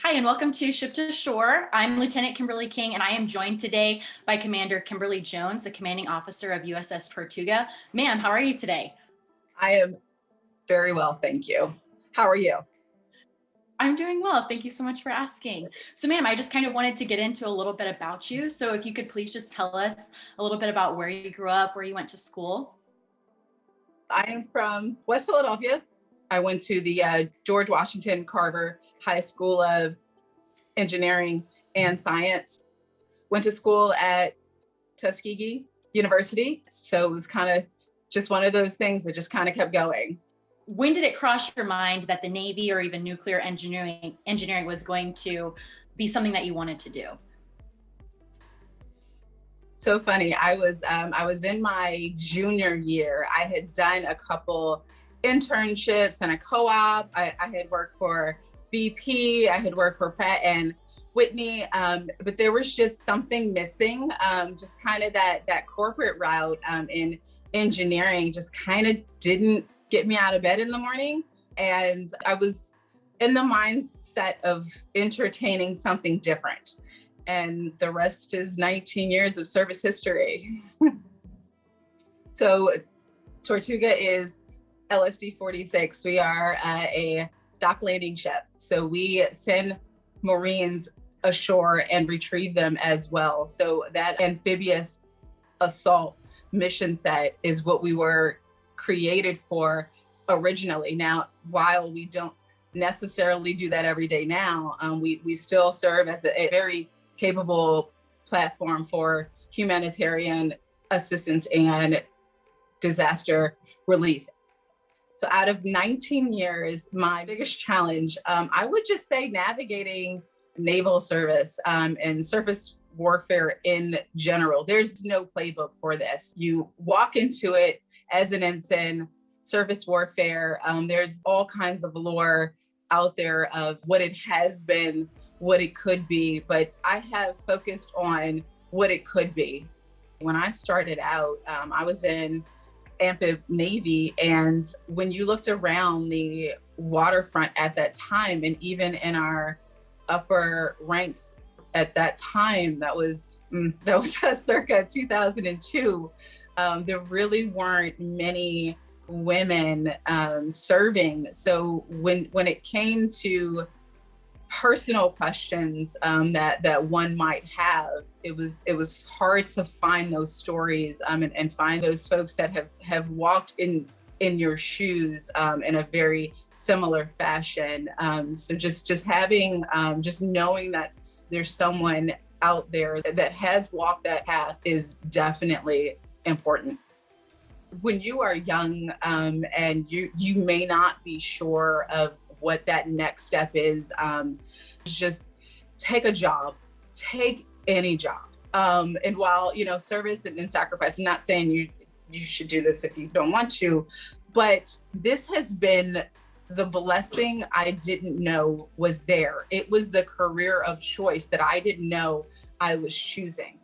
Hi, and welcome to Ship2Shore. I'm Lieutenant Kimberly King, and I am joined today by Commander Kimberly Jones, the commanding officer of USS Tortuga. Ma'am, how are you today? I am very well, thank you. How are you? I'm doing well. Thank you so much for asking. So, ma'am, I just kind of wanted to get into a little bit about you. So, if you could please just tell us a little bit about where you grew up, where you went to school. I am from West Philadelphia. I went to the George Washington Carver High School of Engineering and Science. Went to school at Tuskegee University. So it was kind of just one of those things that just kind of kept going. When did it cross your mind that the Navy or even nuclear engineering was going to be something that you wanted to do? So funny. I was in my junior year. I had done a couple internships and a co-op. I had worked for BP. I had worked for Pratt and Whitney, but there was just something missing. Just kind of that corporate route in engineering just kind of didn't get me out of bed in the morning, and I was in the mindset of entertaining something different. And the rest is 19 years of service history. So Tortuga is LSD 46. We are a dock landing ship. So we send Marines ashore and retrieve them as well. So that amphibious assault mission set is what we were created for originally. Now, while we don't necessarily do that every day now, we still serve as a very capable platform for humanitarian assistance and disaster relief. So out of 19 years, my biggest challenge, I would just say navigating naval service and surface warfare in general. There's no playbook for this. You walk into it as an ensign, surface warfare. There's all kinds of lore out there of what it has been, what it could be, but I have focused on what it could be. When I started out, I was in Amphib Navy, and when you looked around the waterfront at that time, and even in our upper ranks at that time, that was circa 2002, there really weren't many women serving. So when it came to personal questions that one might have, it was hard to find those stories and find those folks that have walked in your shoes in a very similar fashion. So just having just knowing that there's someone out there that has walked that path is definitely important. When you are young and you may not be sure of what that next step is, just take a job, take any job. And while, service and sacrifice, I'm not saying you should do this if you don't want to, but this has been the blessing I didn't know was there. It was the career of choice that I didn't know I was choosing.